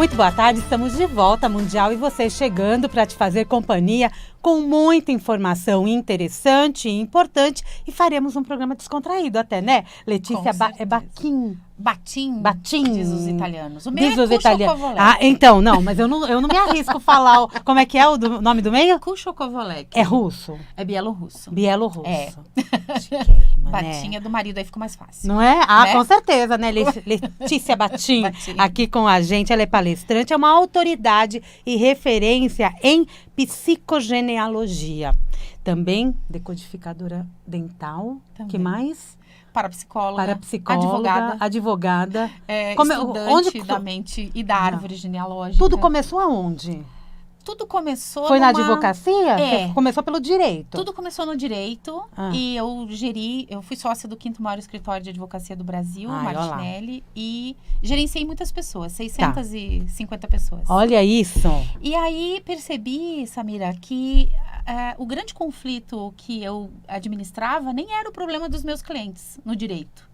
Muito boa tarde, estamos de volta, Mundial, e você chegando para te fazer companhia com muita informação interessante e importante. E faremos um programa descontraído até, né? Letícia, é Baquim. Batim, diz os italianos. O Diz meu os é italianos. Cucho Ah, então, não, mas eu não me arrisco a falar. Como é que é o nome do meio? Cucho Kovolek. É russo? É bielorrusso. Bielorrusso. É. Chiquérrima, Batinha né? do marido, aí ficou mais fácil. Não é? Ah, Né? com certeza, né? Letícia Batim, Batim. aqui com a gente. Ela é palestrante, é uma autoridade e referência em psicogenealogia. Também decodificadora dental. Também. Que mais? Parapsicóloga. Parapsicóloga, advogada. Estudante da mente e da árvore genealógica. Tudo começou aonde? Tudo começou Foi na advocacia? É. Você começou pelo direito? Tudo começou no direito e eu fui sócia do 5º maior escritório de advocacia do Brasil, Martinelli, e gerenciei muitas pessoas, 650 pessoas. Olha isso! E aí percebi, Samira, que o grande conflito que eu administrava nem era o problema dos meus clientes no direito,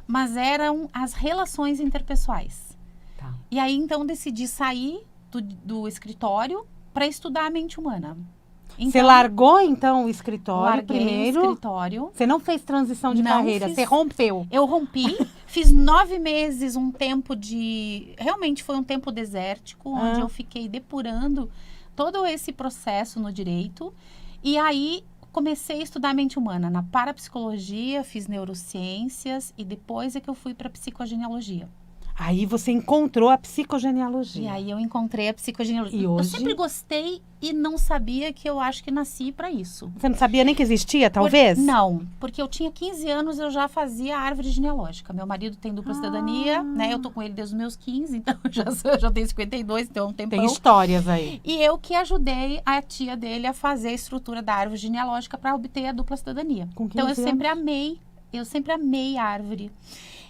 mas eram as relações interpessoais. Tá. E aí, então, decidi sair do escritório para estudar a mente humana. Então, você largou, então, o escritório larguei primeiro? O escritório. Você não fez transição de carreira, você rompeu. Eu rompi, fiz 9 meses, um tempo de... Realmente foi um tempo desértico, onde eu fiquei depurando todo esse processo no direito. E aí, comecei a estudar a mente humana na parapsicologia, fiz neurociências e depois é que eu fui para psicogenealogia. Aí você encontrou a psicogenealogia. E aí eu encontrei a psicogenealogia. E hoje? Eu sempre gostei e não sabia que eu acho que nasci para isso. Você não sabia nem que existia, talvez? Não, porque eu tinha 15 anos, eu já fazia árvore genealógica. Meu marido tem dupla cidadania, né? Eu tô com ele desde os meus 15, então eu já tenho 52, então é um tempão. Tem histórias aí. E eu que ajudei a tia dele a fazer a estrutura da árvore genealógica para obter a dupla cidadania. Então eu sempre amei árvore.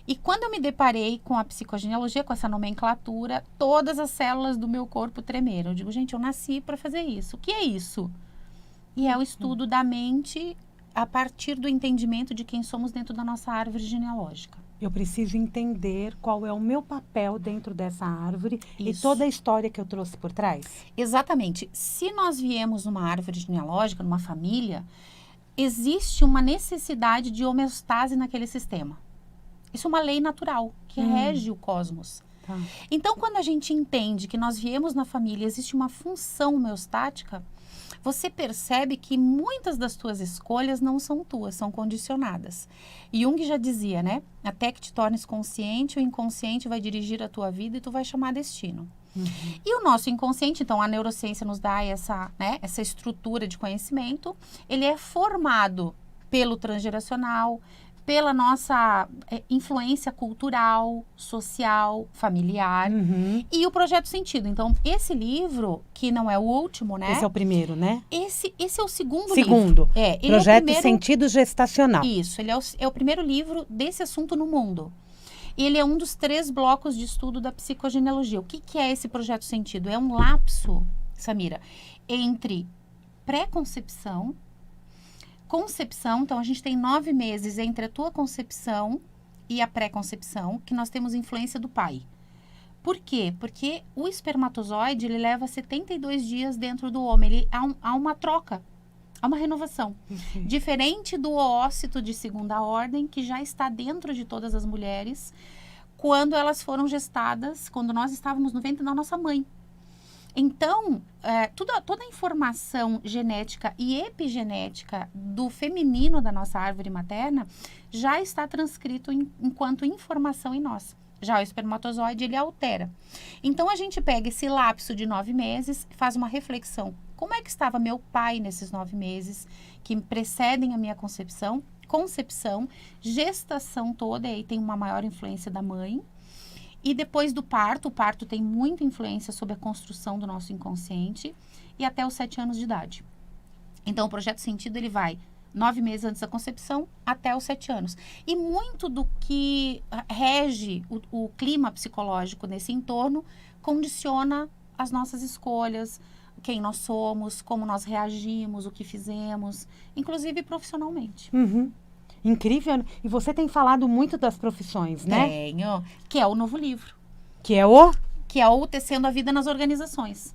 E quando eu me deparei com a psicogenealogia, com essa nomenclatura, todas as células do meu corpo tremeram. Eu digo, gente, eu nasci para fazer isso. O que é isso? E é o estudo da mente a partir do entendimento de quem somos dentro da nossa árvore genealógica. Eu preciso entender qual é o meu papel dentro dessa árvore e Isso. toda a história que eu trouxe por trás. Exatamente. Se nós viemos numa árvore genealógica, numa família, existe uma necessidade de homeostase naquele sistema. Isso é uma lei natural que rege o cosmos. Tá. Então, quando a gente entende que nós viemos na família, existe uma função homeostática, você percebe que muitas das tuas escolhas não são tuas, são condicionadas. Jung já dizia, né? Até que te tornes consciente, o inconsciente vai dirigir a tua vida e tu vai chamar destino. E o nosso inconsciente, então a neurociência nos dá essa estrutura de conhecimento, ele é formado pelo transgeracional, pela nossa influência cultural, social, familiar e o projeto sentido. Então, esse livro, que não é o último, né? Esse é o primeiro, né? Esse é o segundo Segundo. livro. Ele Projeto é o primeiro... Sentido Gestacional. Isso, ele é o primeiro livro desse assunto no mundo. E ele é um dos 3 blocos de estudo da psicogenealogia. O que é esse projeto sentido? É um lapso, Samira, entre pré-concepção, concepção, então a gente tem 9 meses entre a tua concepção e a pré-concepção, que nós temos influência do pai. Por quê? Porque o espermatozoide, ele leva 72 dias dentro do homem, há uma troca, há uma renovação. Diferente do oócito de segunda ordem, que já está dentro de todas as mulheres, quando elas foram gestadas, quando nós estávamos no ventre da nossa mãe. Então, toda a informação genética e epigenética do feminino da nossa árvore materna já está transcrito enquanto informação em nós. Já o espermatozoide, ele altera. Então, a gente pega esse lapso de 9 meses, faz uma reflexão. Como é que estava meu pai nesses 9 meses que precedem a minha concepção, gestação toda, e aí tem uma maior influência da mãe. E depois do parto, o parto tem muita influência sobre a construção do nosso inconsciente e até os 7 anos de idade. Então, o projeto sentido, ele vai 9 meses antes da concepção até os 7 anos. E muito do que rege o clima psicológico nesse entorno condiciona as nossas escolhas, quem nós somos, como nós reagimos, o que fizemos, inclusive profissionalmente. Incrível. E você tem falado muito das profissões, né? Tenho. Que é o novo livro. Que é o? que é o Tecendo a Vida nas Organizações.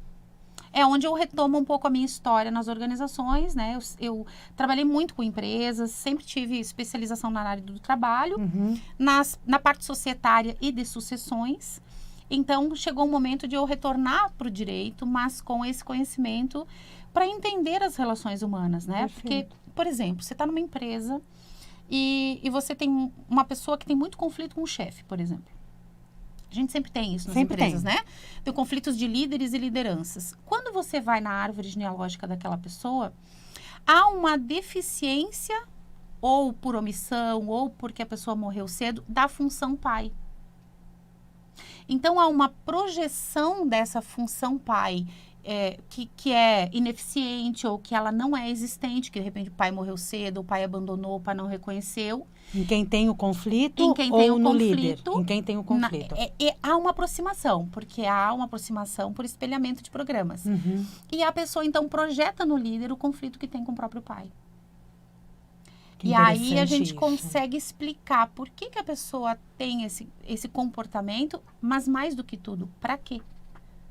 É onde eu retomo um pouco a minha história nas organizações, né? Eu trabalhei muito com empresas, sempre tive especialização na área do trabalho, na parte societária e de sucessões. Então, chegou o momento de eu retornar para o direito, mas com esse conhecimento para entender as relações humanas, né? Perfeito. Porque, por exemplo, você está numa empresa e você tem uma pessoa que tem muito conflito com o chefe, por exemplo. A gente sempre tem isso nas empresas, né? Tem conflitos de líderes e lideranças. Quando você vai na árvore genealógica daquela pessoa, há uma deficiência, ou por omissão, ou porque a pessoa morreu cedo, da função pai. Então, há uma projeção dessa função pai que é ineficiente ou que ela não é existente, que de repente o pai morreu cedo, o pai abandonou, o pai não reconheceu. Em quem tem o conflito Em quem tem ou o no conflito, líder? Em quem tem o conflito. Há uma aproximação, porque há uma aproximação por espelhamento de programas. E a pessoa, então, projeta no líder o conflito que tem com o próprio pai. Que E aí a gente isso. consegue explicar por que a pessoa tem esse comportamento, mas mais do que tudo, para quê?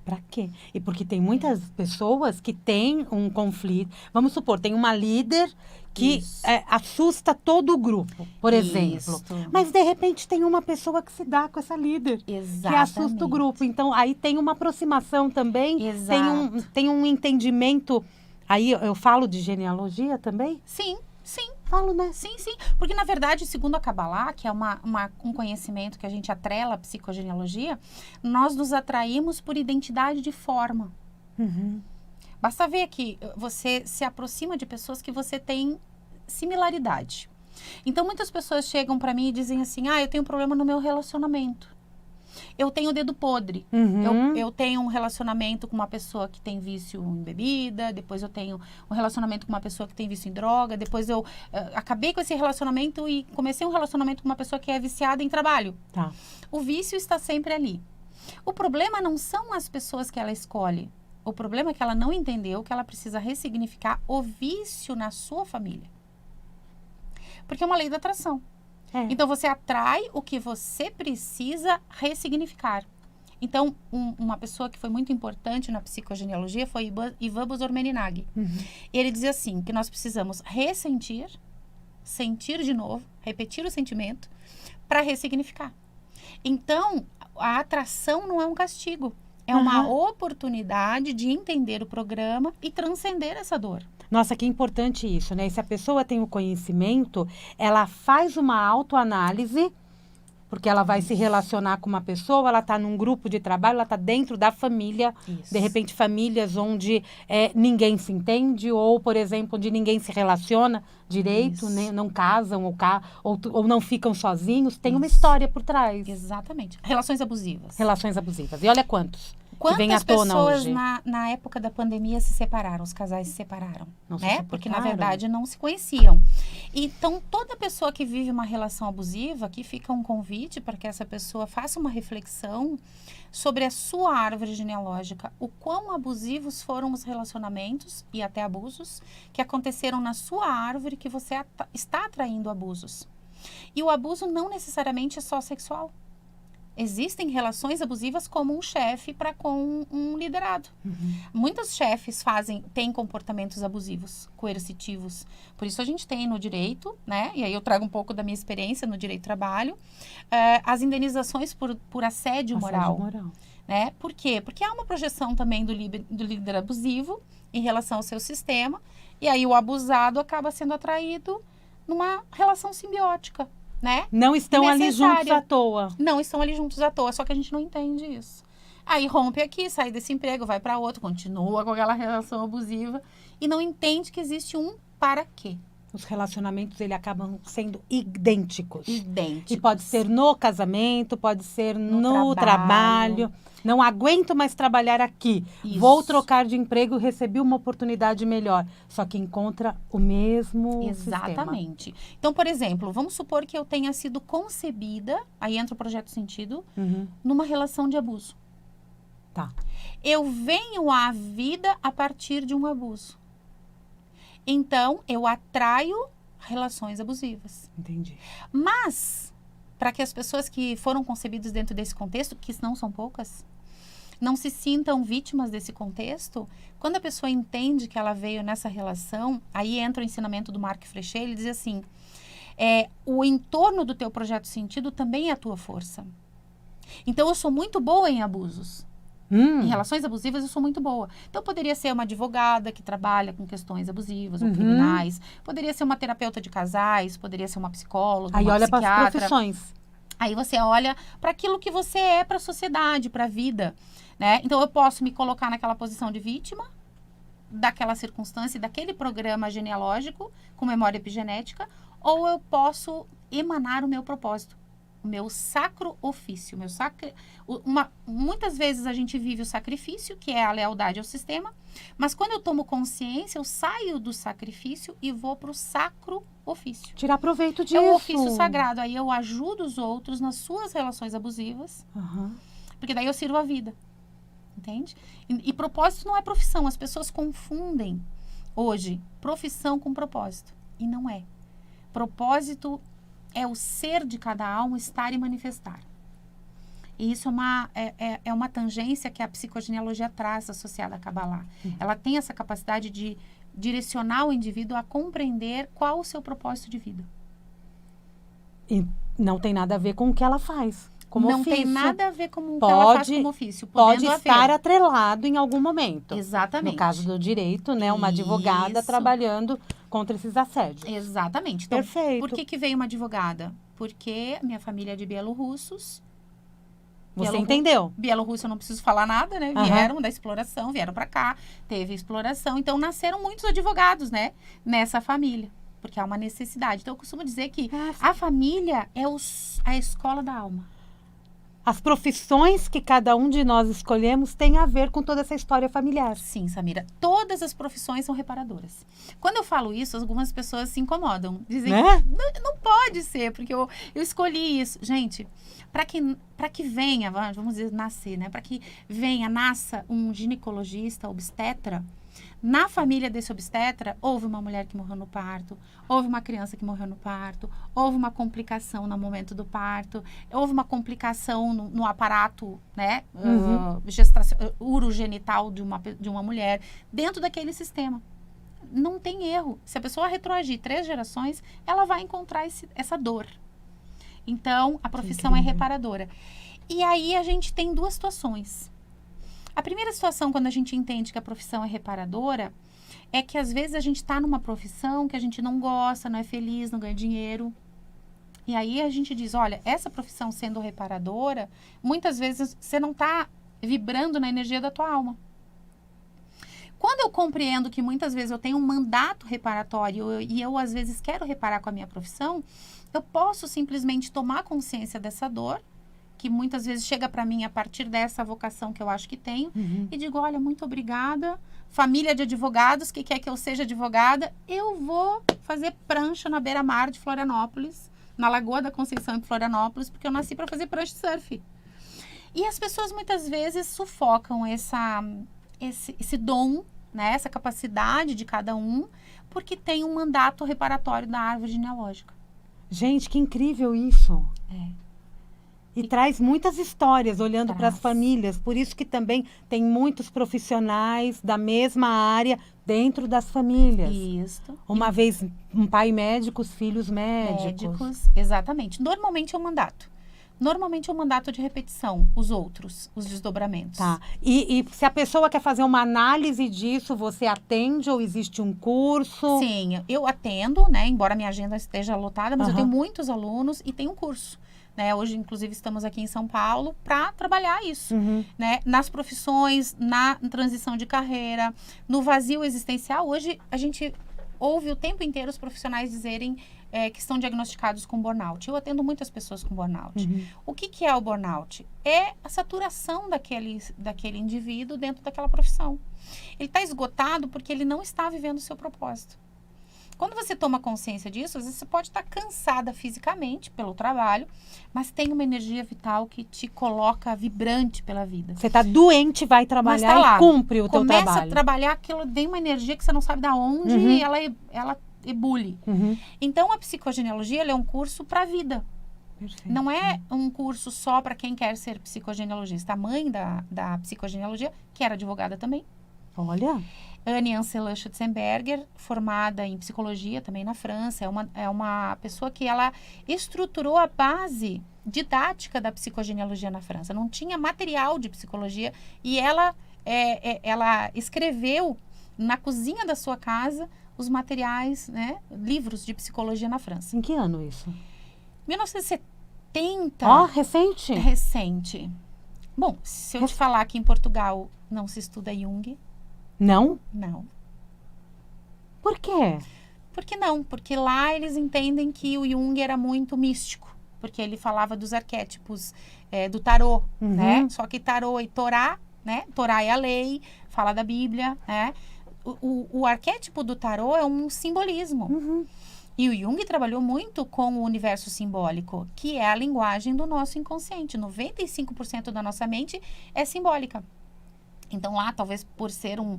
Para quê? E porque tem muitas pessoas que têm um conflito. Vamos supor, tem uma líder que assusta todo o grupo, por exemplo. Mas, de repente, tem uma pessoa que se dá com essa líder. Exatamente. Que assusta o grupo. Então, aí tem uma aproximação também. Exato. Tem um entendimento. Aí eu falo de genealogia também? Sim, sim. Falo, né? Sim, sim. Porque, na verdade, segundo a Kabbalah, que é um conhecimento que a gente atrela à psicogenealogia, nós nos atraímos por identidade de forma. Basta ver que você se aproxima de pessoas que você tem similaridade. Então, muitas pessoas chegam para mim e dizem assim, eu tenho um problema no meu relacionamento. Eu tenho o dedo podre. Eu tenho um relacionamento com uma pessoa que tem vício em bebida, depois eu tenho um relacionamento com uma pessoa que tem vício em droga, depois eu acabei com esse relacionamento e comecei um relacionamento com uma pessoa que é viciada em trabalho. Tá. O vício está sempre ali. O problema não são as pessoas que ela escolhe. O problema é que ela não entendeu que ela precisa ressignificar o vício na sua família. Porque é uma lei da atração. Então, você atrai o que você precisa ressignificar. Então, uma pessoa que foi muito importante na psicogenealogia foi Ivan Bozormeninag. Ele dizia assim, que nós precisamos ressentir, sentir de novo, repetir o sentimento, para ressignificar. Então, a atração não é um castigo. É uma oportunidade de entender o programa e transcender essa dor. Nossa, que importante isso, né? E se a pessoa tem o conhecimento, ela faz uma autoanálise, porque ela vai se relacionar com uma pessoa, ela está num grupo de trabalho, ela está dentro da família, de repente famílias onde ninguém se entende, ou, por exemplo, onde ninguém se relaciona direito, né? Não casam ou não ficam sozinhos, tem uma história por trás. Exatamente. Relações abusivas. Relações abusivas. E olha quantos. Quantas pessoas na época da pandemia se separaram, os casais se separaram, né? Porque, na verdade, não se conheciam. Então, toda pessoa que vive uma relação abusiva, aqui fica um convite para que essa pessoa faça uma reflexão sobre a sua árvore genealógica, o quão abusivos foram os relacionamentos e até abusos que aconteceram na sua árvore que você está atraindo abusos. E o abuso não necessariamente é só sexual. Existem relações abusivas como um chefe para com um liderado. Muitos chefes têm comportamentos abusivos, coercitivos. Por isso a gente tem no direito, né? E aí eu trago um pouco da minha experiência no direito do trabalho, as indenizações por assédio moral. Né? Por quê? Porque há uma projeção também do líder abusivo em relação ao seu sistema, e aí o abusado acaba sendo atraído numa relação simbiótica. Né? Não estão ali juntos à toa. Não estão ali juntos à toa, só que a gente não entende isso. Aí rompe aqui, sai desse emprego, vai para outro, continua com aquela relação abusiva e não entende que existe um para quê. Os relacionamentos, ele acabam sendo idênticos. Idênticos. E pode ser no casamento, pode ser no trabalho. Não aguento mais trabalhar aqui. Isso. Vou trocar de emprego, recebi uma oportunidade melhor. Só que encontra o mesmo Exatamente. sistema. Então, por exemplo, vamos supor que eu tenha sido concebida, aí entra o Projeto Sentido, numa relação de abuso. Tá. Eu venho à vida a partir de um abuso. Então, eu atraio relações abusivas. Entendi. Mas, para que as pessoas que foram concebidas dentro desse contexto, que não são poucas, não se sintam vítimas desse contexto. Quando a pessoa entende que ela veio nessa relação, aí entra o ensinamento do Marc Frechet, ele diz assim, o entorno do teu projeto sentido também é a tua força. Então, eu sou muito boa em abusos. Em relações abusivas, eu sou muito boa. Então, poderia ser uma advogada que trabalha com questões abusivas ou criminais. Poderia ser uma terapeuta de casais. Poderia ser uma psicóloga, Aí uma olha psiquiatra. para as profissões. Aí você olha para aquilo que você é para a sociedade, para a vida. Né? Então, eu posso me colocar naquela posição de vítima daquela circunstância, daquele programa genealógico com memória epigenética, ou eu posso emanar o meu propósito. O meu sacro ofício. Muitas vezes a gente vive o sacrifício, que é a lealdade ao sistema, mas quando eu tomo consciência, eu saio do sacrifício e vou para o sacro ofício. Tirar proveito disso. É o ofício sagrado. Aí eu ajudo os outros nas suas relações abusivas, porque daí eu sirvo a vida. Entende? E propósito não é profissão. As pessoas confundem hoje profissão com propósito. E não é. Propósito é o ser de cada alma estar e manifestar. E isso é uma tangência que a psicogenealogia traz associada à Kabbalah. Ela tem essa capacidade de direcionar o indivíduo a compreender qual o seu propósito de vida. E não tem nada a ver com o que ela faz como não ofício. Tem nada a ver com o que ela faz como ofício. Pode estar atrelado em algum momento. Exatamente. No caso do direito, né? Uma advogada trabalhando contra esses assédios. Exatamente. Então, perfeito. Por que veio uma advogada? Porque minha família é de bielorrussos. Você entendeu? Bielorrusso eu não preciso falar nada, né? Vieram da exploração, vieram para cá, teve exploração. Então, nasceram muitos advogados, né? Nessa família. Porque há uma necessidade. Então, eu costumo dizer que a família é a escola da alma. As profissões que cada um de nós escolhemos têm a ver com toda essa história familiar. Sim, Samira. Todas as profissões são reparadoras. Quando eu falo isso, algumas pessoas se incomodam. Dizem, não pode ser, porque eu escolhi isso. Gente, para que venha, vamos dizer, nascer, né? Para que nasça um ginecologista, obstetra, na família desse obstetra, houve uma mulher que morreu no parto, houve uma criança que morreu no parto, houve uma complicação no momento do parto, houve uma complicação no aparato, né, urogenital de uma mulher, dentro daquele sistema. Não tem erro. Se a pessoa retroagir 3 gerações, ela vai encontrar essa dor. Então, a profissão é reparadora. E aí, a gente tem 2 situações. A primeira situação, quando a gente entende que a profissão é reparadora, é que às vezes a gente está numa profissão que a gente não gosta, não é feliz, não ganha dinheiro. E aí a gente diz, olha, essa profissão sendo reparadora, muitas vezes você não está vibrando na energia da tua alma. Quando eu compreendo que muitas vezes eu tenho um mandato reparatório e eu às vezes quero reparar com a minha profissão, eu posso simplesmente tomar consciência dessa dor, que muitas vezes chega para mim a partir dessa vocação que eu acho que tenho, e digo, olha, muito obrigada, família de advogados que quer que eu seja advogada, eu vou fazer prancha na beira-mar de Florianópolis, na Lagoa da Conceição em Florianópolis, porque eu nasci para fazer prancha de surf. E as pessoas muitas vezes sufocam esse dom, né, essa capacidade de cada um, porque tem um mandato reparatório da árvore genealógica. Gente, que incrível isso! E traz muitas histórias olhando para as famílias. Por isso que também tem muitos profissionais da mesma área dentro das famílias. Isso. Uma vez um pai médico, os filhos médicos. Exatamente. Normalmente é um mandato. Normalmente é um mandato de repetição, os desdobramentos. Tá. E se a pessoa quer fazer uma análise disso, você atende ou existe um curso? Sim, eu atendo, né? Embora minha agenda esteja lotada, mas eu tenho muitos alunos e tenho um curso. Né? Hoje, inclusive, estamos aqui em São Paulo para trabalhar isso, né? Nas profissões, na transição de carreira, no vazio existencial. Hoje, a gente ouve o tempo inteiro os profissionais dizerem que estão diagnosticados com burnout. Eu atendo muitas pessoas com burnout. O que é o burnout? É a saturação daquele indivíduo dentro daquela profissão. Ele está esgotado porque ele não está vivendo o seu propósito. Quando você toma consciência disso, às vezes você pode estar cansada fisicamente pelo trabalho, mas tem uma energia vital que te coloca vibrante pela vida. Você está doente, vai trabalhar e cumpre o teu trabalho. Começa a trabalhar, aquilo vem uma energia que você não sabe de onde e ela ebule. Então, a psicogenealogia ela é um curso para a vida. Perfeito. Não é um curso só para quem quer ser psicogenealogista. A mãe da psicogenealogia, que era advogada também, Olha, Anne Ancela Schutzenberger, formada em psicologia também na França, é uma pessoa que ela estruturou a base didática da psicogenealogia na França. Não tinha material de psicologia e ela escreveu na cozinha da sua casa os materiais, né, livros de psicologia na França. em que ano isso? 1970. Ó, recente? Recente. Bom, se eu te falar que em Portugal não se estuda Jung, Não? não. Por quê? Por que não? Porque lá eles entendem que o Jung era muito místico. Porque ele falava dos arquétipos do tarô, né? Só que tarô e Torá, né? Torá é a lei, fala da Bíblia, né? O arquétipo do tarô é um simbolismo. E o Jung trabalhou muito com o universo simbólico, que é a linguagem do nosso inconsciente. 95% da nossa mente é simbólica. Então lá, talvez por ser um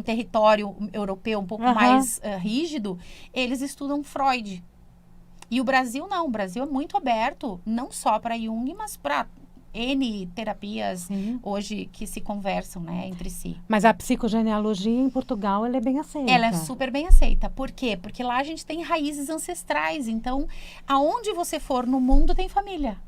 território europeu um pouco mais rígido, eles estudam Freud. E o Brasil não. O Brasil é muito aberto, não só para Jung, mas para N terapias hoje que se conversam, né, entre si. Mas a psicogenealogia em Portugal, ela é bem aceita. Ela é super bem aceita. Por quê? Porque lá a gente tem raízes ancestrais. Então, aonde você for no mundo tem família.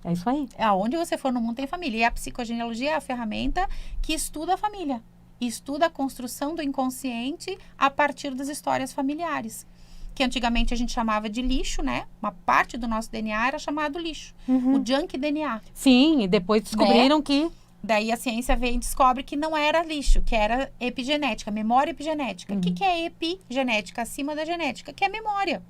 É isso aí. Aonde você for no mundo tem família. E a psicogenealogia é a ferramenta que estuda a família. Estuda a construção do inconsciente a partir das histórias familiares. Que antigamente a gente chamava de lixo, né? Uma parte do nosso DNA era chamado lixo. O junk DNA. Sim, e depois descobriram que... Daí a ciência vem e descobre que não era lixo, que era epigenética, memória epigenética. O que é epigenética? Acima da genética, que é memória.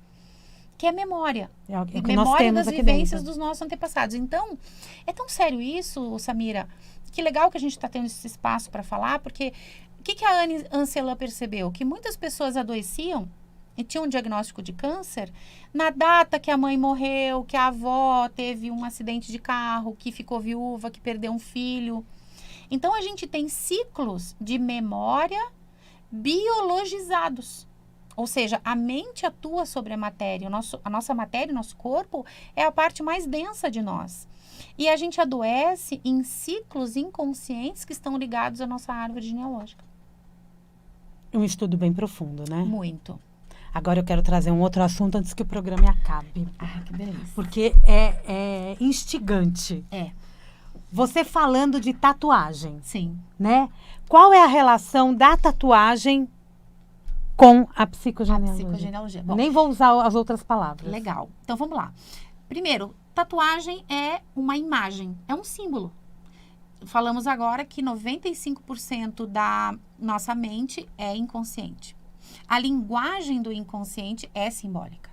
Que é memória. É o que nós Memória temos das aqui vivências dentro. dos nossos antepassados. Então, é tão sério isso, Samira. Que legal que a gente está tendo esse espaço para falar, porque o que a Anne Ancela percebeu? Que muitas pessoas adoeciam e tinham um diagnóstico de câncer na data que a mãe morreu, que a avó teve um acidente de carro, que ficou viúva, que perdeu um filho. Então, a gente tem ciclos de memória biologizados. Ou seja, a mente atua sobre a matéria. A nossa matéria, o nosso corpo, é a parte mais densa de nós. E a gente adoece em ciclos inconscientes que estão ligados à nossa árvore genealógica. Um estudo bem profundo, né? Muito. Agora eu quero trazer um outro assunto antes que o programa acabe. Ai, que delícia. Porque é instigante. É. Você falando de tatuagem, Sim. né? Qual é a relação da tatuagem com a psicogenealogia? Psicogenealogia. Bom, Nem vou usar as outras palavras. legal. Então, vamos lá. Primeiro, tatuagem é uma imagem, é um símbolo. Falamos agora que 95% da nossa mente é inconsciente. A linguagem do inconsciente é simbólica.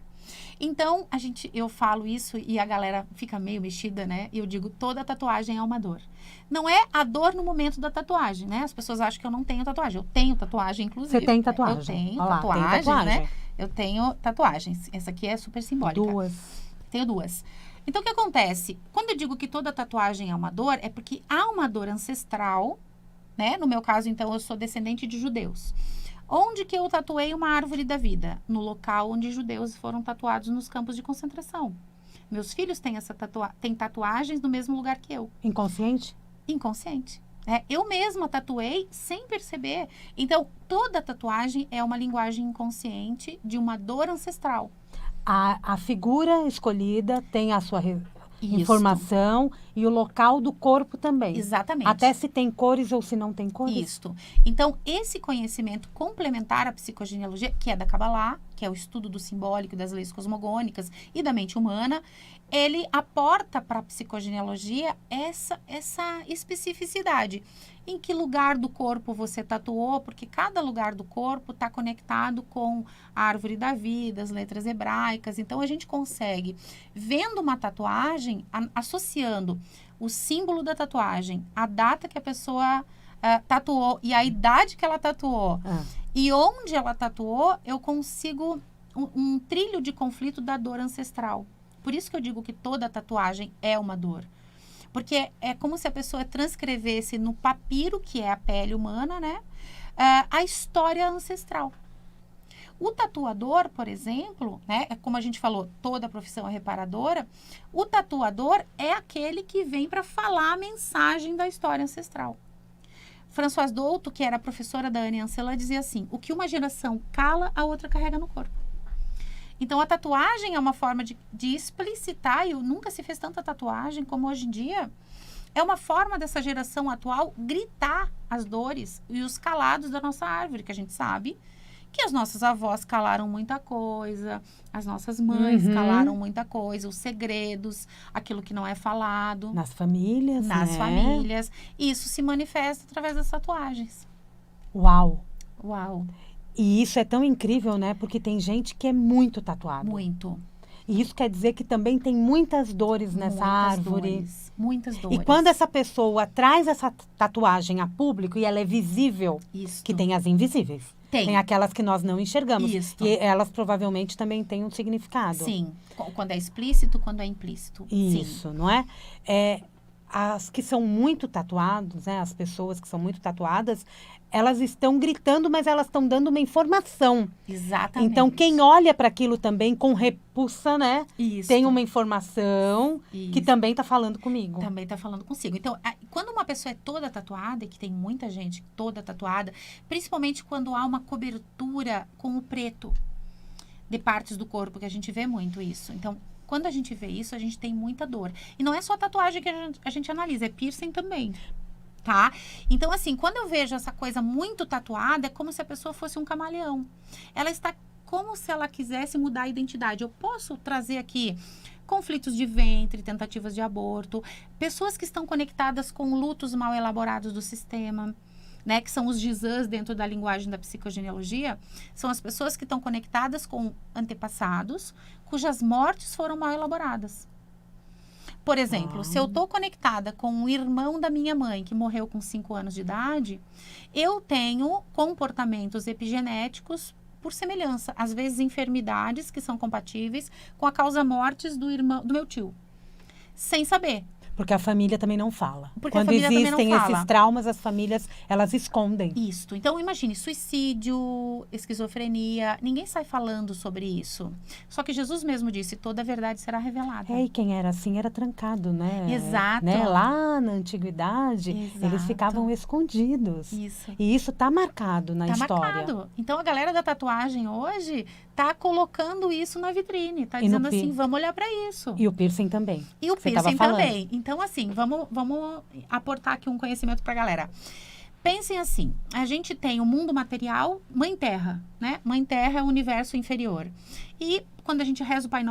Então, eu falo isso e a galera fica meio mexida, né? E eu digo, toda tatuagem é uma dor. Não é a dor no momento da tatuagem, né? As pessoas acham que eu não tenho tatuagem. Eu tenho tatuagem, inclusive. Você tem tatuagem? Eu tenho Olha lá, tatuagens, tem tatuagem, né? Eu tenho tatuagens. Essa aqui é super simbólica. 2. Tenho 2. Então, o que acontece? Quando eu digo que toda tatuagem é uma dor, é porque há uma dor ancestral, né? No meu caso, então, eu sou descendente de judeus. Onde que eu tatuei uma árvore da vida? No local onde judeus foram tatuados nos campos de concentração. Meus filhos têm têm tatuagens no mesmo lugar que eu. Inconsciente? Inconsciente. Eu mesma tatuei sem perceber. Então, toda tatuagem é uma linguagem inconsciente de uma dor ancestral. A figura escolhida tem a sua Isso. informação e o local do corpo também. Exatamente. Até se tem cores ou se não tem cores. Isso. Então, esse conhecimento complementar à psicogenealogia, que é da Kabbalah, que é o estudo do simbólico, das leis cosmogônicas e da mente humana, ele aporta para a psicogenealogia essa especificidade. Em que lugar do corpo você tatuou, porque cada lugar do corpo está conectado com a árvore da vida, as letras hebraicas. Então, a gente consegue, vendo uma tatuagem, associando o símbolo da tatuagem, a data que a pessoa tatuou e a idade que ela tatuou, e onde ela tatuou, eu consigo um trilho de conflito da dor ancestral. Por isso que eu digo que toda tatuagem é uma dor. Porque é como se a pessoa transcrevesse no papiro, que é a pele humana, né? A história ancestral. O tatuador, por exemplo, né, como a gente falou, toda profissão é reparadora, o tatuador é aquele que vem para falar a mensagem da história ancestral. Françoise Douto, que era professora da Anne Ancelin, dizia assim, o que uma geração cala, a outra carrega no corpo. Então, a tatuagem é uma forma de explicitar, e nunca se fez tanta tatuagem como hoje em dia, é uma forma dessa geração atual gritar as dores e os calados da nossa árvore, que a gente sabe que as nossas avós calaram muita coisa, as nossas mães calaram muita coisa, os segredos, aquilo que não é falado. Nas famílias, Nas famílias. E isso se manifesta através das tatuagens. Uau! Uau! E isso é tão incrível, né? Porque tem gente que é muito tatuada. Muito. E isso quer dizer que também tem muitas dores nessa árvore. Muitas dores. E quando essa pessoa traz essa tatuagem a público e ela é visível, Isso. que tem as invisíveis. Tem aquelas que nós não enxergamos. Isso. E elas provavelmente também têm um significado. Sim. Quando é explícito, quando é implícito. Isso, Sim. não é? As que são muito tatuadas, né? As pessoas que são muito tatuadas, elas estão gritando, mas elas estão dando uma informação. Exatamente. Então, quem olha para aquilo também com repulsa, né? Isso. Tem uma informação que também está falando comigo. Também está falando consigo. Então, quando uma pessoa é toda tatuada, e que tem muita gente toda tatuada, principalmente quando há uma cobertura com o preto de partes do corpo, que a gente vê muito isso. Então, quando a gente vê isso, a gente tem muita dor. E não é só tatuagem que a gente analisa, é piercing também. Tá? Então, assim, quando eu vejo essa coisa muito tatuada, é como se a pessoa fosse um camaleão. Ela está como se ela quisesse mudar a identidade. Eu posso trazer aqui conflitos de ventre, tentativas de aborto, pessoas que estão conectadas com lutos mal elaborados do sistema, né? Que são os gizãs dentro da linguagem da psicogenealogia. São as pessoas que estão conectadas com antepassados, cujas mortes foram mal elaboradas. Por exemplo, se eu estou conectada com o irmão da minha mãe, que morreu com 5 anos de idade, eu tenho comportamentos epigenéticos por semelhança. Às vezes, enfermidades que são compatíveis com a causa-mortes do meu tio. Sem saber. Porque a família também não fala. Porque quando a família também não existem fala. esses traumas, as famílias, elas escondem. Isso. Então, imagine, suicídio, esquizofrenia, ninguém sai falando sobre isso. Só que Jesus mesmo disse, toda a verdade será revelada. E quem era assim era trancado, né? Exato. Né? Lá na antiguidade, eles ficavam escondidos. Isso. E isso tá marcado na história. Marcado. Então, a galera da tatuagem hoje tá colocando isso na vitrine. Tá dizendo assim, vamos olhar para isso. E o piercing também. E o piercing também. Então, assim, vamos aportar aqui um conhecimento pra galera. Pensem assim, a gente tem o mundo material, Mãe Terra, né? Mãe Terra é o universo inferior. E quando a gente reza o Pai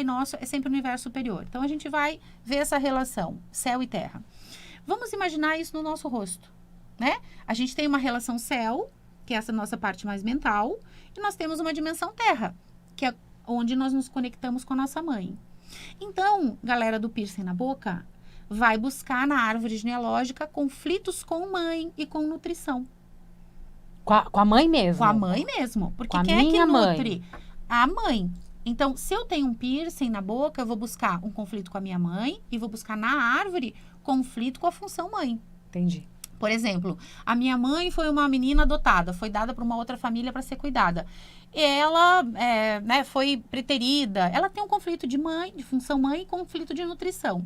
Nosso é sempre o universo superior. Então, a gente vai ver essa relação, céu e terra. Vamos imaginar isso no nosso rosto, né? A gente tem uma relação céu, que é essa nossa parte mais mental, e nós temos uma dimensão terra, que é onde nós nos conectamos com a nossa mãe. Então, galera do piercing na boca, vai buscar na árvore genealógica conflitos com mãe e com nutrição. Com a mãe mesmo? Com a mãe mesmo. Porque quem é que nutre? A mãe. Então, se eu tenho um piercing na boca, eu vou buscar um conflito com a minha mãe e vou buscar na árvore conflito com a função mãe. Entendi. Por exemplo, a minha mãe foi uma menina adotada, foi dada para uma outra família para ser cuidada. Ela foi preterida, ela tem um conflito de mãe, de função mãe e conflito de nutrição.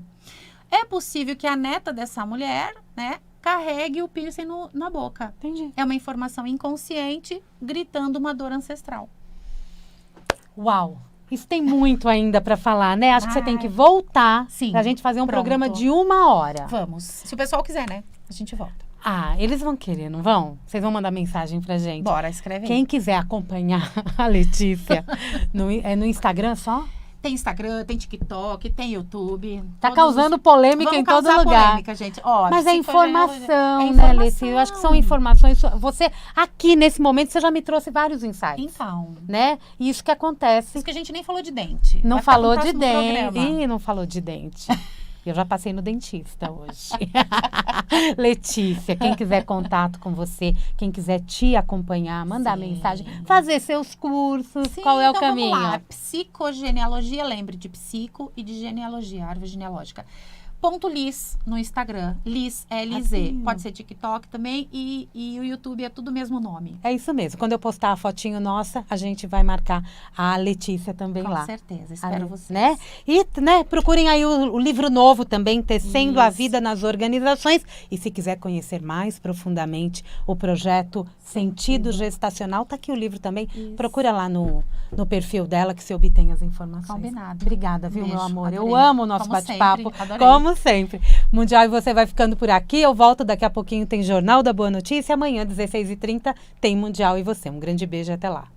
É possível que a neta dessa mulher, né, carregue o piercing na boca. Entendi. É uma informação inconsciente gritando uma dor ancestral. Uau! Isso tem muito ainda para falar, né? Acho que você tem que voltar pra gente fazer um programa de 1 hora. Vamos. Se o pessoal quiser, né? A gente volta. Eles vão querer, não vão? Vocês vão mandar mensagem pra gente? Bora, escreve aí. Quem quiser acompanhar a Letícia no Instagram só? Tem Instagram, tem TikTok, tem YouTube. Tá causando polêmica em todo lugar. Polêmica, gente. Ó, mas é informação, né, Letícia? Eu acho que são informações. Você, aqui, nesse momento, você já me trouxe vários insights. Então. Né? E isso que acontece. Isso que a gente nem falou de dente. Não falou de dente. Ih, não falou de dente. Eu já passei no dentista hoje. Letícia, quem quiser contato com você, quem quiser te acompanhar, mandar mensagem, fazer seus cursos, qual é o caminho? Vamos lá. Psicogenealogia, lembre de psico e de genealogia, árvore genealógica. .liz no Instagram. Liz, L-Z. Assim. Pode ser TikTok também e o YouTube é tudo o mesmo nome. É isso mesmo. Quando eu postar a fotinho nossa, a gente vai marcar a Letícia também lá. Com certeza, espero vocês. Né? E procurem aí o livro novo também, Tecendo a Isso. Vida nas Organizações. E se quiser conhecer mais profundamente o projeto Sentido Gestacional, tá aqui o livro também. Isso. Procura lá no perfil dela que você obtém as informações. Combinado. Obrigada, viu, Beijo, meu amor? Eu adorei. amo o nosso Como bate-papo. sempre, adorei. Como sempre. Mundial e você vai ficando por aqui. Eu volto daqui a pouquinho, tem Jornal da Boa Notícia. Amanhã, 16h30, tem Mundial e você. Um grande beijo e até lá.